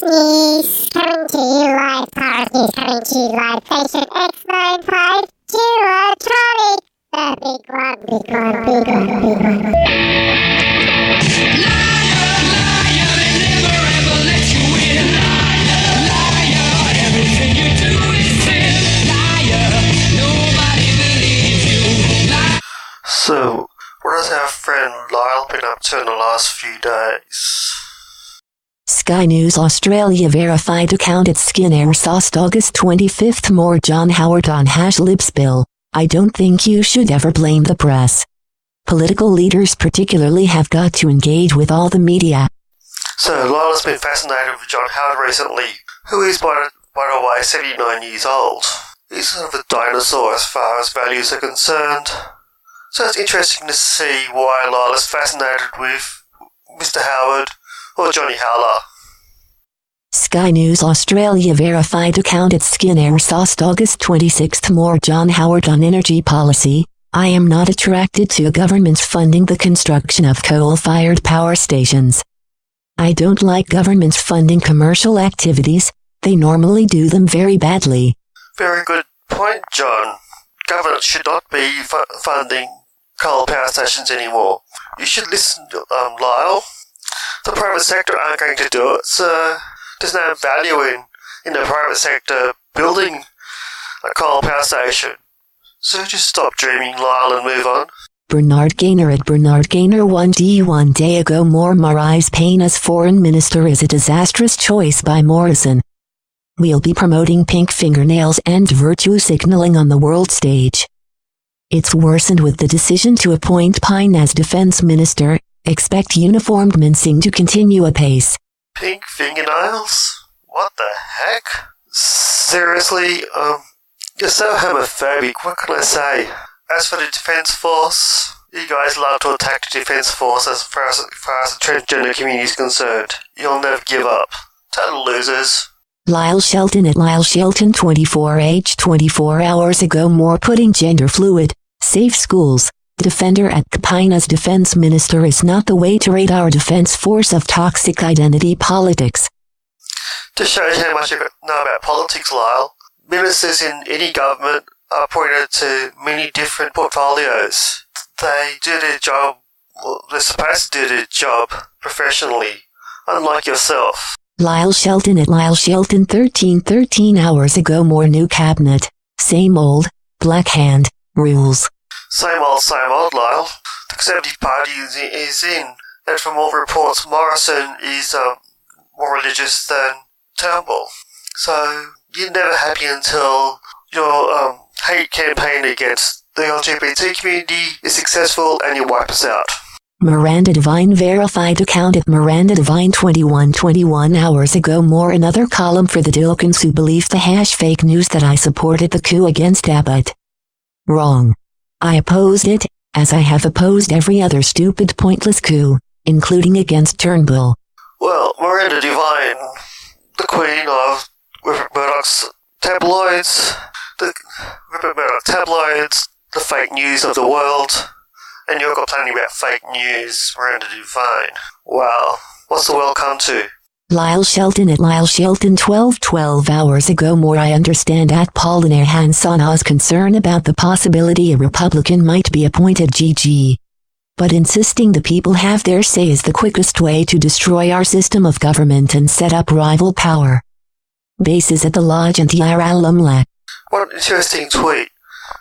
News coming to you live. Cars News coming to you live. Station X95 Tronic. The big one, big one, big one, big one. Liar, liar, they never ever let you in. Liar, liar, everything you do is sin. Liar, nobody believes you. Liar. So, what has our friend Lyle been up to in the last few days? Sky News Australia verified account at Skin Air Sauced August 25th. More John Howard on #lip spill. I don't think you should ever blame the press. Political leaders particularly have got to engage with all the media. So, Lyle's been fascinated with John Howard recently, who is, by the way, 79 years old. He's sort of a dinosaur as far as values are concerned. So it's interesting to see why Lyle is fascinated with Mr. Howard or Johnny Howler. Sky News Australia verified account at Skin Air Sauced August 26th. More John Howard on energy policy. I am not attracted to governments funding the construction of coal-fired power stations. I don't like governments funding commercial activities. They normally do them very badly. Very good point, John. Government should not be funding coal power stations anymore. You should listen, Lyle. The private sector aren't going to do it, so there's no value in the private sector building a coal power station. So just stop dreaming, Lyle, and move on. Bernard Gaynor at Bernard Gaynor 1D. One day ago, Marise Payne as foreign minister is a disastrous choice by Morrison. We'll be promoting pink fingernails and virtue signaling on the world stage. It's worsened with the decision to appoint Payne as defense minister. Expect uniformed mincing to continue apace. Pink fingernails? What the heck? Seriously, you're so homophobic, what can I say? As for the Defence Force, you guys love to attack the Defence Force as far as the transgender community is concerned. You'll never give up. Total losers. Lyle Shelton at Lyle Shelton 24H 24 hours ago. More putting gender fluid, safe schools. Defender at Payne as defense minister is not the way to rid our defense force of toxic identity politics. To show you how much you know about politics, Lyle, ministers in any government are appointed to many different portfolios. They do their job, well, they're supposed to do their job professionally, unlike yourself. Lyle Shelton at Lyle Shelton 13 hours ago. More new cabinet. Same old, black hand, rules. Same old, Lyle. The Conservative Party is in, and from all reports, Morrison is more religious than Turnbull. So, you're never happy until your hate campaign against the LGBT community is successful and you wipe us out. Miranda Devine verified account at Miranda Devine 21 hours ago. More another column for the Dilkins who believe the #fake news that I supported the coup against Abbott. Wrong. I opposed it, as I have opposed every other stupid pointless coup, including against Turnbull. Well, Miranda Devine, the queen of Rupert Murdoch's tabloids, the fake news of the world, and you're complaining about fake news, Miranda Devine. Wow, what's the world come to? Lyle Shelton at Lyle Shelton 12 hours ago. More I understand at Paulinaire Hansana's concern about the possibility a Republican might be appointed GG. But insisting the people have their say is the quickest way to destroy our system of government and set up rival power. Bases at the Lodge and Tiara Alumla. What an interesting tweet.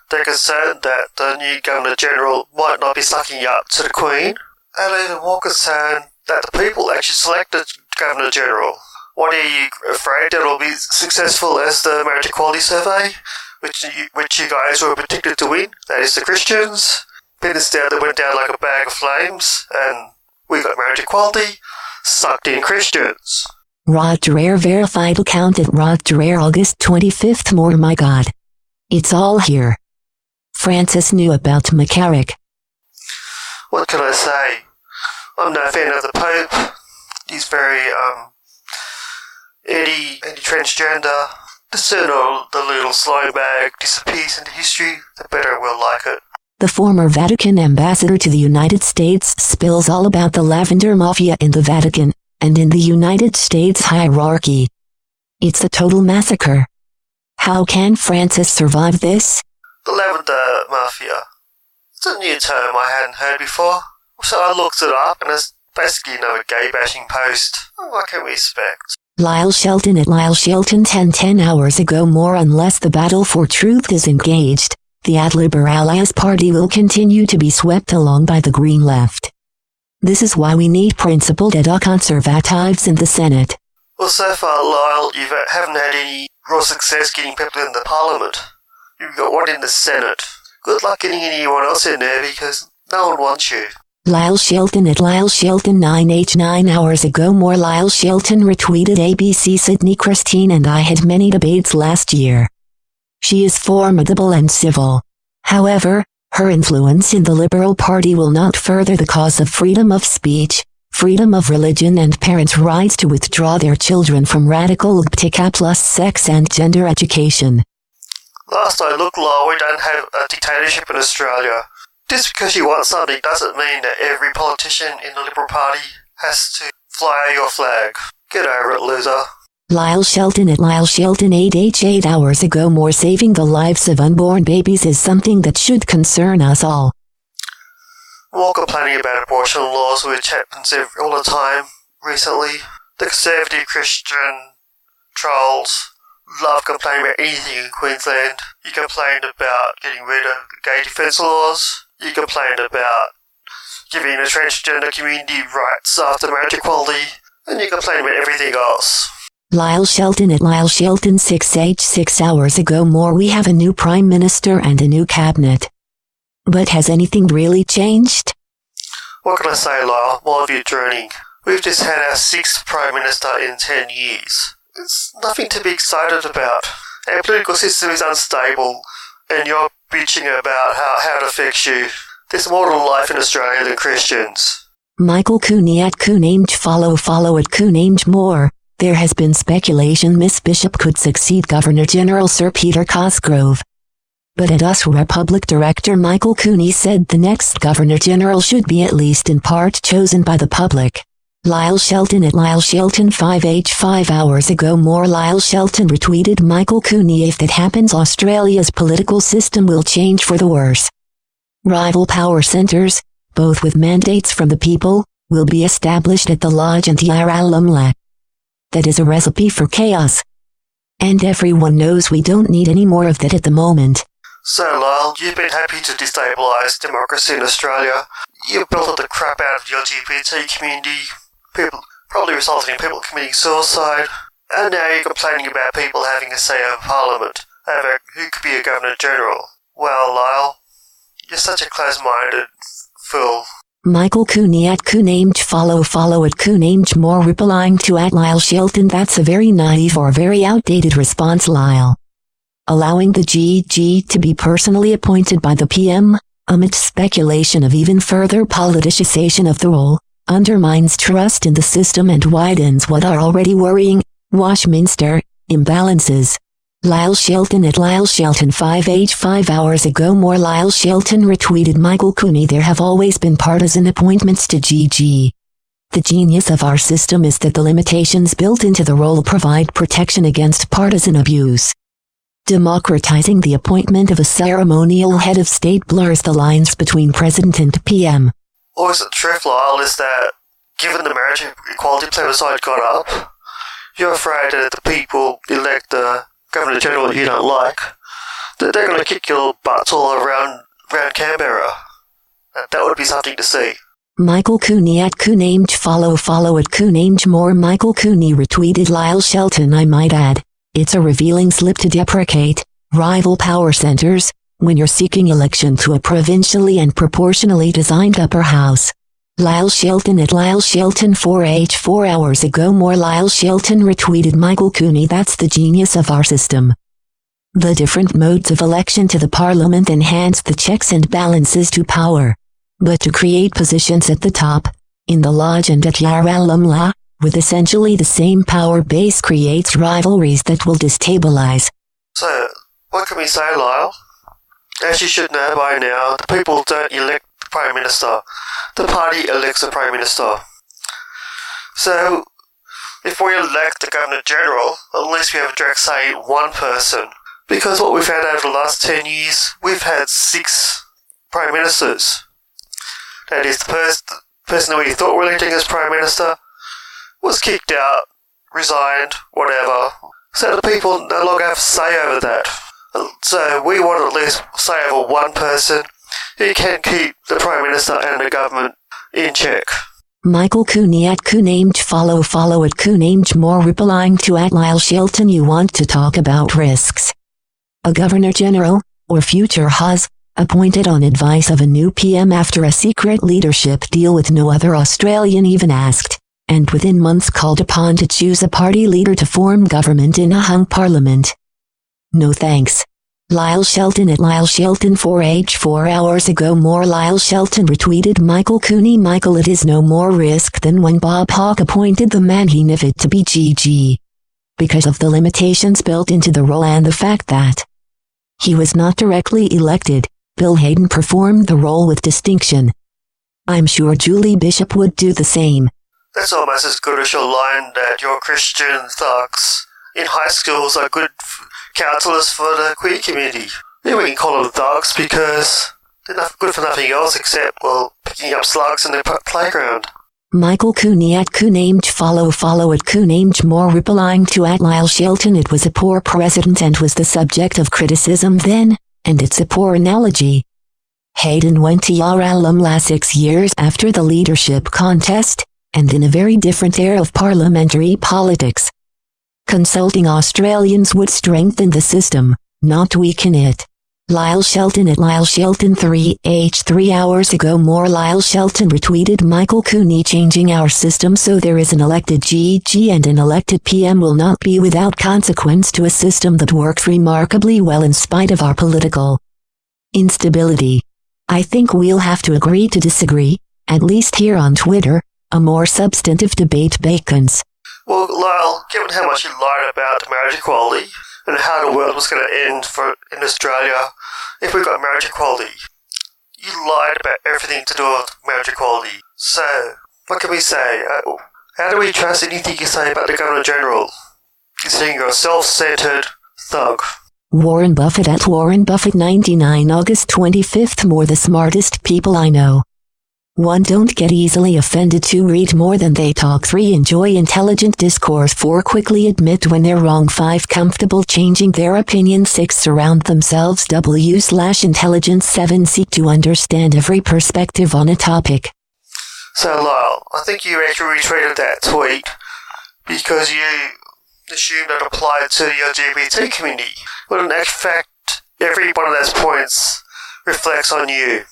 They're concerned that the new Governor-General might not be sucking up to the Queen, and even more concerned that the people actually selected Governor-General. What are you afraid that it'll be successful as the marriage equality survey, which you guys were predicted to win? That is the Christians. But instead they went down like a bag of flames, and we got marriage equality, sucked in Christians. Rod Durer verified account at Rod Durer August 25th. More my God. It's all here. Francis knew about McCarrick. What can I say? I'm no fan of the Pope. He's very, anti-transgender. The sooner the little slime bag disappears into history, the better we'll like it. The former Vatican ambassador to the United States spills all about the lavender mafia in the Vatican. and in the United States hierarchy. It's a total massacre. How can Francis survive this? The Lavender Mafia. It's a new term I hadn't heard before, so I looked it up and it's basically another gay bashing post. What can we expect? Lyle Shelton at Lyle Shelton 10 hours ago more unless the battle for truth is engaged, the Ad Liberales party will continue to be swept along by the Green Left. This is why we need principled conservatives in the Senate. Well, so far, Lyle, you haven't had any real success getting people in the Parliament. You've got one in the Senate. Good luck getting anyone else in there because no one wants you. Lyle Shelton at Lyle Shelton 9 hours ago more Lyle Shelton retweeted ABC Sydney Christine and I had many debates last year. She is formidable and civil. However, her influence in the Liberal Party will not further the cause of freedom of speech, freedom of religion and parents' rights to withdraw their children from radical LGBTQ plus sex and gender education. Last I looked, Lyle, we don't have a dictatorship in Australia. Just because you want something doesn't mean that every politician in the Liberal Party has to fly your flag. Get over it, loser. Lyle Shelton at Lyle Shelton 8 hours ago more saving the lives of unborn babies is something that should concern us all. More complaining about abortion laws, which happens all the time recently. The conservative Christian trolls love complaining about anything in Queensland. You complained about getting rid of gay defence laws. You complained about giving the transgender community rights after marriage equality. And you complained about everything else. Lyle Shelton at Lyle Shelton 6 hours ago more we have a new Prime Minister and a new cabinet. But has anything really changed? What can I say, Lyle? My view drowning. We've just had our 6th Prime Minister in 10 years. It's nothing to be excited about. Our political system is unstable, and you're bitching about how it affects you. There's more to life in Australia than Christians. Michael Cooney at Coonage follow at Coonage more. There has been speculation Miss Bishop could succeed Governor-General Sir Peter Cosgrove. But at US Republic Director Michael Cooney said the next Governor-General should be at least in part chosen by the public. Lyle Shelton at Lyle Shelton 5 hours ago more Lyle Shelton retweeted Michael Cooney if that happens Australia's political system will change for the worse. Rival power centres, both with mandates from the people, will be established at the Lodge and Yarralumla. That is a recipe for chaos. And everyone knows we don't need any more of that at the moment. So, Lyle, you've been happy to destabilise democracy in Australia. You've built up the crap out of the LGBT community, people probably resulting in people committing suicide, and now you're complaining about people having a say over Parliament, over who could be a Governor-General. Well, Lyle, you're such a close-minded fool. Michael Cooney at Coonage follow at Coonage more replying to at Lyle Shelton that's a very naive or very outdated response Lyle. Allowing the GG to be personally appointed by the PM, amidst speculation of even further politicization of the role, undermines trust in the system and widens what are already worrying, Westminster, imbalances. Lyle Shelton at Lyle Shelton 5 hours ago more Lyle Shelton retweeted Michael Cooney there have always been partisan appointments to GG. The genius of our system is that the limitations built into the role provide protection against partisan abuse. Democratizing the appointment of a ceremonial head of state blurs the lines between president and PM. Or is it truth, Lyle, is that given the marriage equality plebiscite got up, you're afraid that if the people elect the Governor-General you don't like, that they're going to kick your butts all around Canberra. That would be something to see. Michael Cooney at Coonage follow at Coonage more Michael Cooney retweeted Lyle Shelton I might add. It's a revealing slip to deprecate rival power centres when you're seeking election to a provincially and proportionally designed upper house. Lyle Shelton at Lyle Shelton 4 hours ago more Lyle Shelton retweeted Michael Cooney that's the genius of our system. The different modes of election to the Parliament enhance the checks and balances to power. But to create positions at the top, in the Lodge and at Yarralumla, with essentially the same power base creates rivalries that will destabilize. So, what can we say, Lyle? As you should know by now, the people don't elect the Prime Minister. The party elects the Prime Minister. So, if we elect the Governor General, at least we have a direct say in one person. Because what we've had over the last 10 years, we've had 6 Prime Ministers. That is, the person that we thought were electing as Prime Minister was kicked out, resigned, whatever. So the people no longer have a say over that. So we want at least say over one person who can keep the Prime Minister and the government in check. Michael Cooney at Coonamge follow at Coonamge more replying to at Lyle Shelton. You want to talk about risks. A Governor General, or future Huz, appointed on advice of a new PM after a secret leadership deal with no other Australian even asked, and within months called upon to choose a party leader to form government in a hung parliament. No thanks. Lyle Shelton at Lyle Shelton 4H 4 hours ago more Lyle Shelton retweeted Michael Cooney. Michael, it is no more risk than when Bob Hawke appointed the man he knew to be GG. Because of the limitations built into the role and the fact that he was not directly elected, Bill Hayden performed the role with distinction. I'm sure Julie Bishop would do the same. That's almost as good as your line that your Christian thugs in high schools are good counsellors for the queer community. Yeah, we can call them thugs because they're not good for nothing else except, well, picking up slugs in the playground. Michael Cooney at Coonamge follow at Coonamge more replying to at Lyle Shelton. It was a poor president and was the subject of criticism then, and it's a poor analogy. Hayden went to Yarralumbla 6 years after the leadership contest, and in a very different era of parliamentary politics. Consulting Australians would strengthen the system, not weaken it. Lyle Shelton at Lyle Shelton 3H 3 hours ago more Lyle Shelton retweeted Michael Cooney changing our system so there is an elected GG and an elected PM will not be without consequence to a system that works remarkably well in spite of our political instability. I think we'll have to agree to disagree, at least here on Twitter, a more substantive debate beckons. Well, Lyle, given how much you lied about marriage equality and how the world was going to end in Australia if we got marriage equality, you lied about everything to do with marriage equality. So, what can we say? How do we trust anything you say about the Governor General, considering you're a self-centered thug? Warren Buffett at Warren Buffett 99 August 25th more the smartest people I know. 1. Don't get easily offended. 2. Read more than they talk. 3. Enjoy intelligent discourse. 4. Quickly admit when they're wrong. 5. Comfortable changing their opinion. 6. Surround themselves. W/intelligence. 7. Seek to understand every perspective on a topic. So Lyle, I think you actually retweeted that tweet because you assumed it applied to the LGBT community. But in fact, every one of those points reflects on you.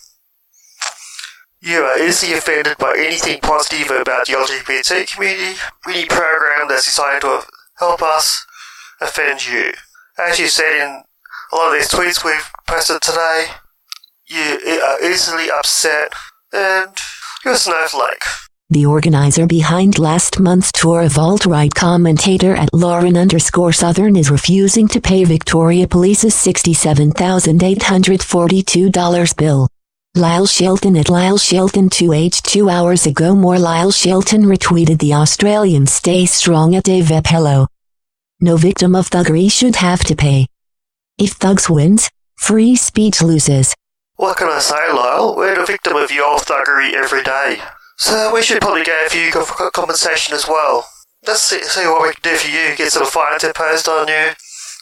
You are easily offended by anything positive about the LGBT community. Any program that's designed to help us offend you. As you said in a lot of these tweets we've posted today, you are easily upset and you're a snowflake. The organizer behind last month's tour of alt-right commentator at Lauren_Southern is refusing to pay Victoria Police's $67,842 bill. Lyle Shelton at Lyle Shelton 2H 2 hours ago more Lyle Shelton retweeted the Australian Stay Strong at Dave Hello. No victim of thuggery should have to pay. If thugs wins, free speech loses. What can I say, Lyle? We're the victim of your thuggery every day. So we should probably give you compensation as well. Let's see what we can do for you. Get some fines imposed on you.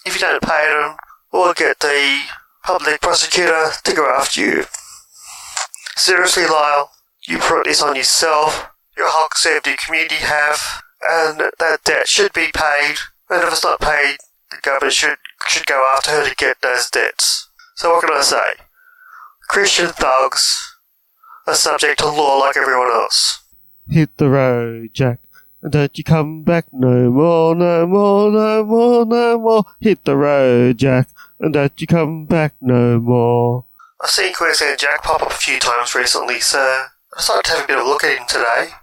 If you don't pay them, we'll get the public prosecutor to go after you. Seriously, Lyle, you brought this on yourself. Your whole conservative community have, and that debt should be paid. And if it's not paid, the government should go after her to get those debts. So what can I say? Christian thugs are subject to law like everyone else. Hit the road, Jack, and don't you come back no more, no more, no more, no more. Hit the road, Jack, and don't you come back no more. I've seen Queensland Jack pop up a few times recently, so I decided to have a bit of a look at him today.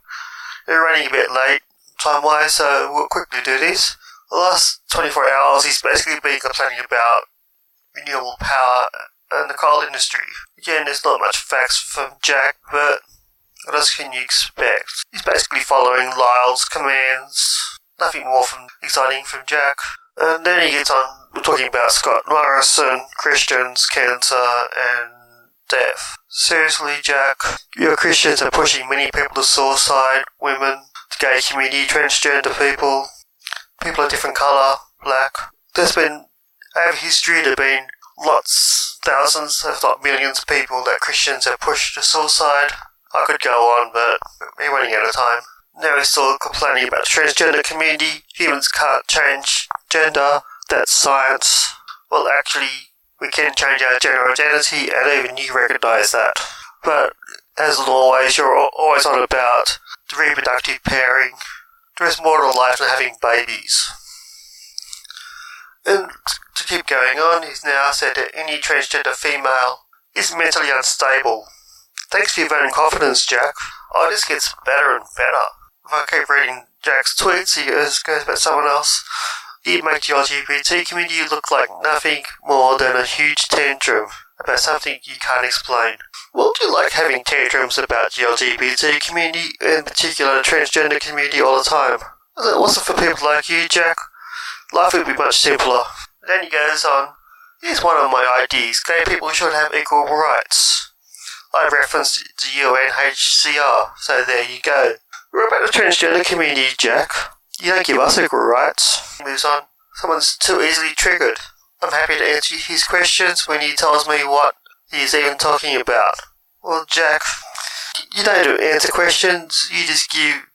We're running a bit late time-wise, so we'll quickly do this. The last 24 hours, he's basically been complaining about renewable power and the coal industry. Again, there's not much facts from Jack, but What else can you expect? He's basically following Lyle's commands. Nothing more exciting from Jack. And then he gets on talking about Scott Morrison, Christians, cancer, and death. Seriously, Jack, your Christians are pushing many people to suicide, women, the gay community, transgender people, people of different colour, black. There's been, over history, there have been lots, thousands, if not millions of people that Christians have pushed to suicide. I could go on, but we're running out of time. Now he's still complaining about the transgender community. Humans can't change gender. That's science. Well, actually, we can change our gender identity, and even you recognise that. But, as always, you're always on about the reproductive pairing. There is more to life than having babies. And to keep going on, he's now said that any transgender female is mentally unstable. Thanks for your vote of confidence, Jack. Oh, this gets better and better. If I keep reading Jack's tweets, he goes about someone else. You make the LGBT community look like nothing more than a huge tantrum about something you can't explain. Well, do you like having tantrums about the LGBT community, in particular the transgender community, all the time? It wasn't for people like you, Jack. Life would be much simpler. Then he goes on, here's one of my ideas. Gay people should have equal rights. I referenced the UNHCR, so there you go. We're about the transgender community, Jack. You don't give us equal rights. He moves on. Someone's too easily triggered. I'm happy to answer his questions when he tells me what he's even talking about. Well, Jack, you don't answer questions. You just give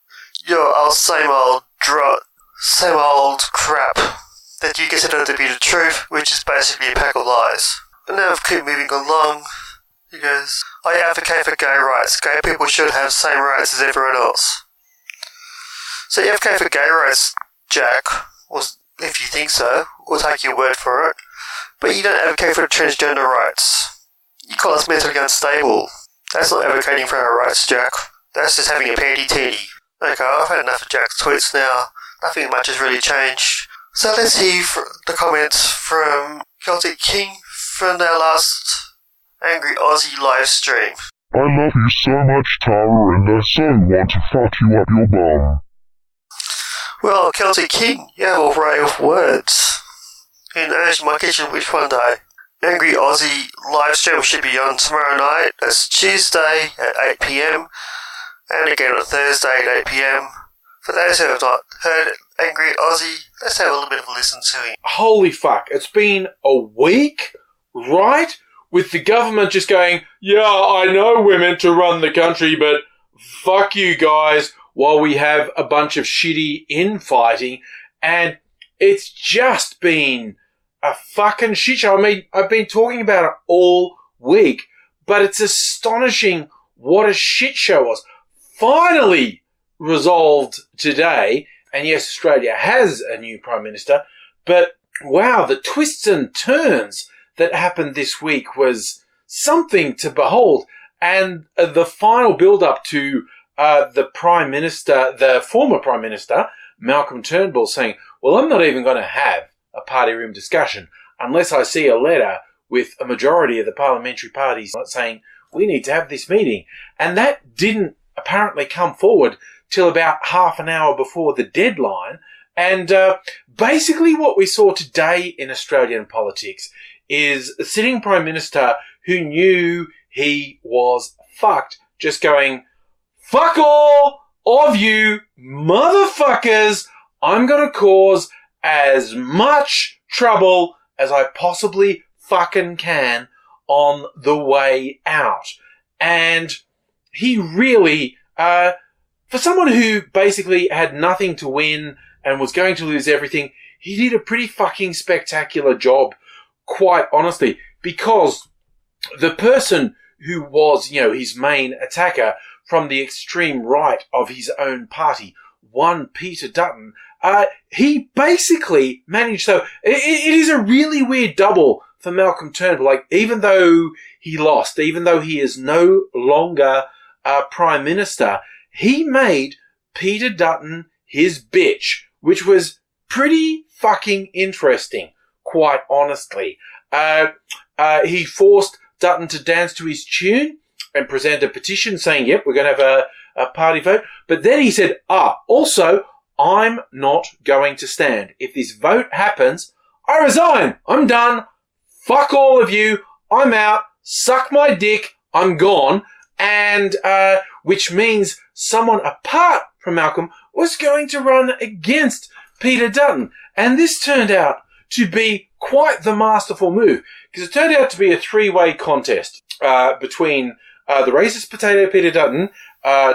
your same old crap that you consider to be the truth, which is basically a pack of lies. And now keep moving along. He goes, I advocate for gay rights. Gay people should have the same rights as everyone else. So you advocate for gay rights, Jack, or if you think so, we'll take your word for it. But you don't advocate for the transgender rights. You call us mentally unstable. That's not advocating for our rights, Jack. That's just having a panty-tanty. Okay, I've had enough of Jack's tweets now. Nothing much has really changed. So let's hear the comments from Celtic King from their last Angry Aussie live stream. I love you so much, Tara, and I so want to fuck you up your bum. Well, Celtic King, you have a array of words. In My Kitchen Which One Day. Angry Aussie live stream should be on tomorrow night. That's Tuesday at 8 PM. And again on Thursday at 8 PM. For those who have not heard Angry Aussie, let's have a little bit of a listen to him. Holy fuck, it's been a week, right? With the government just going, yeah, I know we're meant to run the country, but fuck you guys, while we have a bunch of shitty infighting. And it's just been a fucking shit show. I mean, I've been talking about it all week, but it's astonishing what a shit show was. Finally resolved today, and yes, Australia has a new Prime Minister, but wow, the twists and turns that happened this week was something to behold. And the final build-up to the Prime Minister, the former Prime Minister, Malcolm Turnbull, saying, well, I'm not even going to have a party room discussion unless I see a letter with a majority of the parliamentary parties saying, we need to have this meeting. And that didn't apparently come forward till about half an hour before the deadline. And basically what we saw today in Australian politics is a sitting Prime Minister who knew he was fucked, just going, fuck all of you motherfuckers, I'm going to cause as much trouble as I possibly fucking can on the way out. And he really, for someone who basically had nothing to win and was going to lose everything, he did a pretty fucking spectacular job, quite honestly, because the person who was, his main attacker from the extreme right of his own party, one Peter Dutton, he basically managed, so it is a really weird double for Malcolm Turnbull. Like, even though he lost, even though he is no longer Prime Minister, he made Peter Dutton his bitch, which was pretty fucking interesting, quite honestly. He forced Dutton to dance to his tune, and present a petition saying, yep, we're going to have a party vote. But then he said, also, I'm not going to stand. If this vote happens, I resign. I'm done. Fuck all of you. I'm out. Suck my dick. I'm gone. And which means someone apart from Malcolm was going to run against Peter Dutton. And this turned out to be quite the masterful move, because it turned out to be a three-way contest between the racist potato Peter Dutton,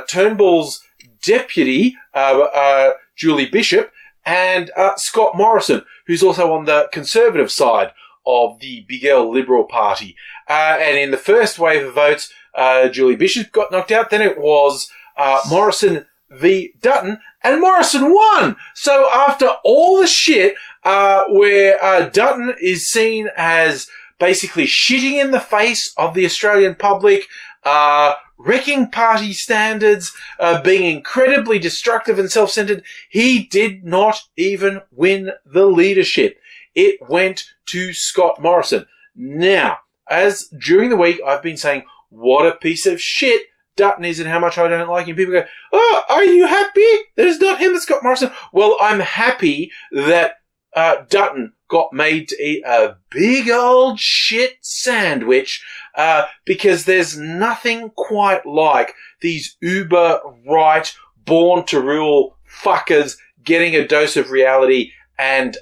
Turnbull's deputy Julie Bishop, and Scott Morrison, who's also on the Conservative side of the Big L Liberal Party. And in the first wave of votes, Julie Bishop got knocked out. Then it was Morrison v. Dutton, and Morrison won. So after all the shit where Dutton is seen as basically shitting in the face of the Australian public, wrecking party standards, being incredibly destructive and self-centered, he did not even win the leadership. It went to Scott Morrison. Now, as during the week I've been saying what a piece of shit Dutton is and how much I don't like him, people go, oh, are you happy that it's not him, it's Scott Morrison? Well, I'm happy that Dutton got made to eat a big old shit sandwich, because there's nothing quite like these uber right, born to rule fuckers getting a dose of reality and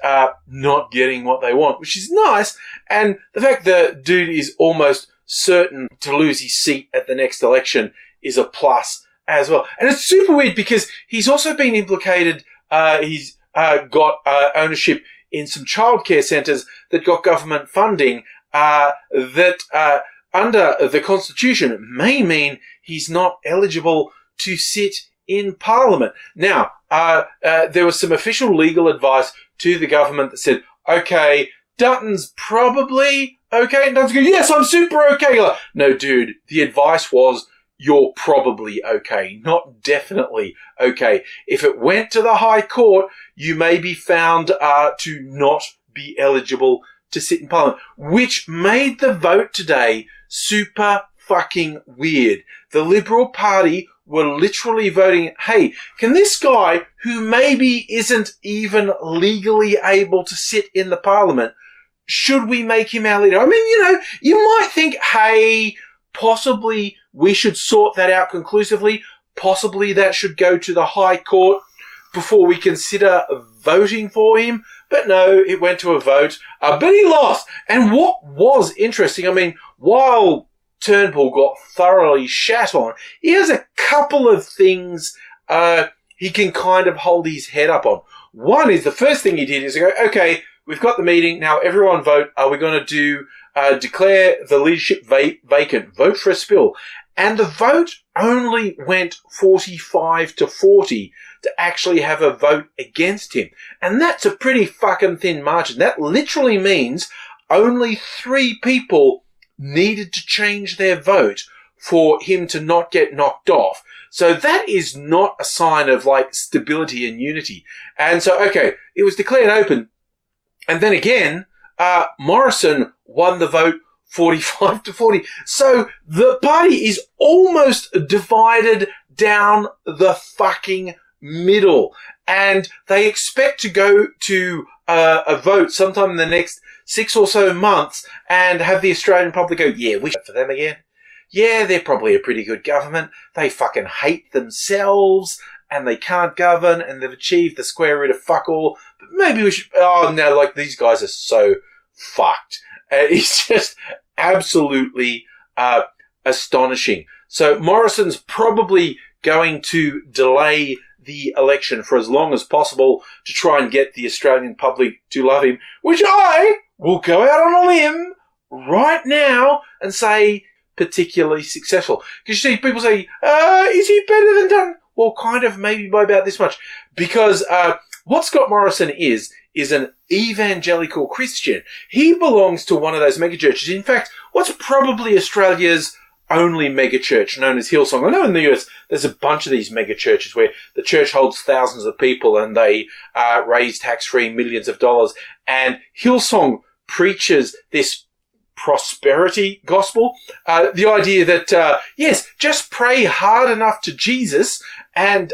not getting what they want, which is nice. And the fact that dude is almost certain to lose his seat at the next election is a plus as well. And it's super weird because he's also been implicated, he's got ownership in some childcare centres that got government funding that under the Constitution may mean he's not eligible to sit in Parliament. Now, there was some official legal advice to the government that said, okay, Dutton's probably okay. And Dutton's going, yes, I'm super okay. You're like, no, dude, the advice was you're probably okay, not definitely okay. If it went to the High Court, you may be found to not be eligible to sit in Parliament, which made the vote today super fucking weird. The Liberal Party were literally voting, hey, can this guy who maybe isn't even legally able to sit in the Parliament, should we make him our leader? I mean, you know, you might think, hey, possibly we should sort that out conclusively. Possibly that should go to the High Court before we consider voting for him. But no, it went to a vote. But he lost. And what was interesting, I mean, while Turnbull got thoroughly shat on, he has a couple of things he can kind of hold his head up on. One is, the first thing he did is go, okay, we've got the meeting. Now everyone vote. Are we going to do declare the leadership vacant? Vote for a spill. And the vote only went 45 to 40 to actually have a vote against him. And that's a pretty fucking thin margin. That literally means only 3 people needed to change their vote for him to not get knocked off. So that is not a sign of like stability and unity. And so, okay, it was declared open. And then again, Morrison won the vote 45 to 40. So the party is almost divided down the fucking middle. And they expect to go to a vote sometime in the next 6 or so months and have the Australian public go, yeah, we should vote for them again. Yeah, they're probably a pretty good government. They fucking hate themselves and they can't govern and they've achieved the square root of fuck all. But maybe we should, oh no, like these guys are so fucked. It's just absolutely astonishing. So Morrison's probably going to delay the election for as long as possible to try and get the Australian public to love him, which I will go out on a limb right now and say particularly successful. Because you see, people say, is he better than Dutton? Well, kind of, maybe by about this much. Because what Scott Morrison is an evangelical Christian. He belongs to one of those megachurches. In fact, what's probably Australia's only megachurch, known as Hillsong. I know in the US there's a bunch of these megachurches where the church holds thousands of people and they raise tax-free millions of dollars. And Hillsong preaches this prosperity gospel. The idea that, yes, just pray hard enough to Jesus and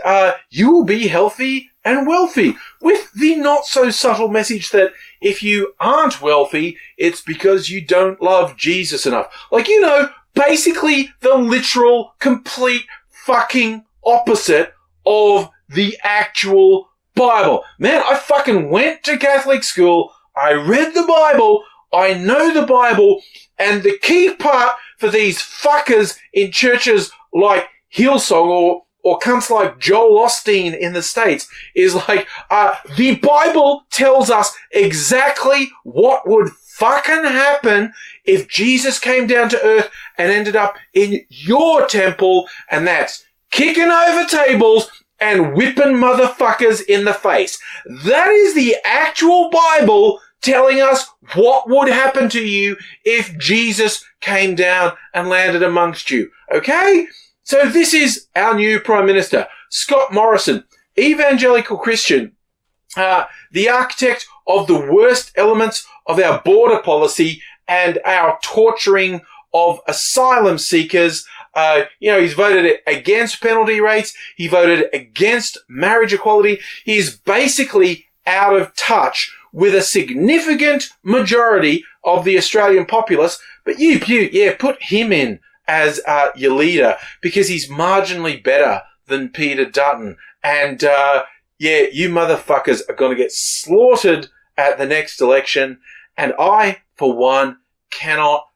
you will be healthy and wealthy, with the not so subtle message that if you aren't wealthy, it's because you don't love Jesus enough. Like, you know, basically the literal, complete fucking opposite of the actual Bible. Man, I fucking went to Catholic school, I read the Bible, I know the Bible, and the key part for these fuckers in churches like Hillsong or cunts like Joel Osteen in the States is like, the Bible tells us exactly what would fucking happen if Jesus came down to earth and ended up in your temple, and that's kicking over tables and whipping motherfuckers in the face. That is the actual Bible telling us what would happen to you if Jesus came down and landed amongst you. Okay? So this is our new Prime Minister, Scott Morrison, evangelical Christian, the architect of the worst elements of our border policy and our torturing of asylum seekers. He's voted against penalty rates. He voted against marriage equality. He's basically out of touch with a significant majority of the Australian populace. But put him in as your leader because he's marginally better than Peter Dutton. And, you motherfuckers are going to get slaughtered at the next election. And I, for one, cannot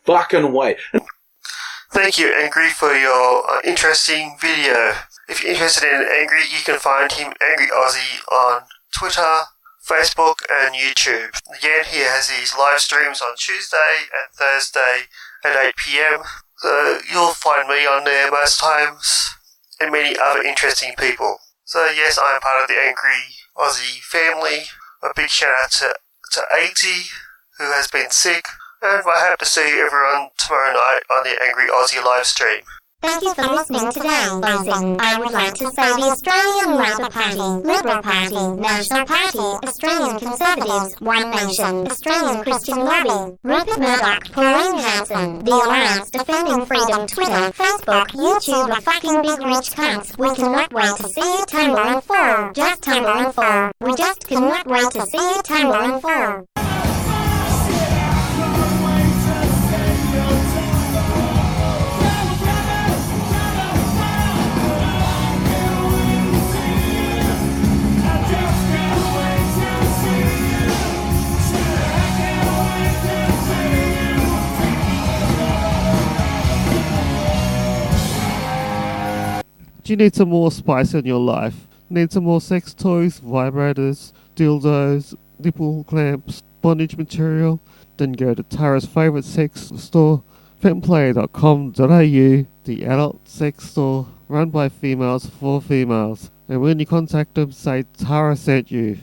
fucking wait. Thank you, Angry, for your interesting video. If you're interested in Angry, you can find him, Angry Aussie, on Twitter, Facebook, and YouTube. Again, he has his live streams on Tuesday and Thursday at 8 p.m. So you'll find me on there most times, and many other interesting people. So yes, I am part of the Angry Aussie family. A big shout out to 80, who has been sick. And I hope to see everyone tomorrow night on the Angry Aussie live stream. Thank you for listening today, Buzzing. I would like to say the Australian Labor Party, Liberal Party, National Party, Australian Conservatives, One Nation, Australian Christian Lobby, Rupert Murdoch, Pauline Hanson, The Alliance Defending Freedom, Twitter, Facebook, YouTube are fucking big rich cunts. We cannot wait to see you tumble and fall. Just tumble and fall. We just cannot wait to see you tumble and fall. Do you need some more spice in your life? Need some more sex toys, vibrators, dildos, nipple clamps, bondage material? Then go to Tara's favourite sex store, femplay.com.au, the adult sex store run by females for females. And when you contact them, say Tara sent you.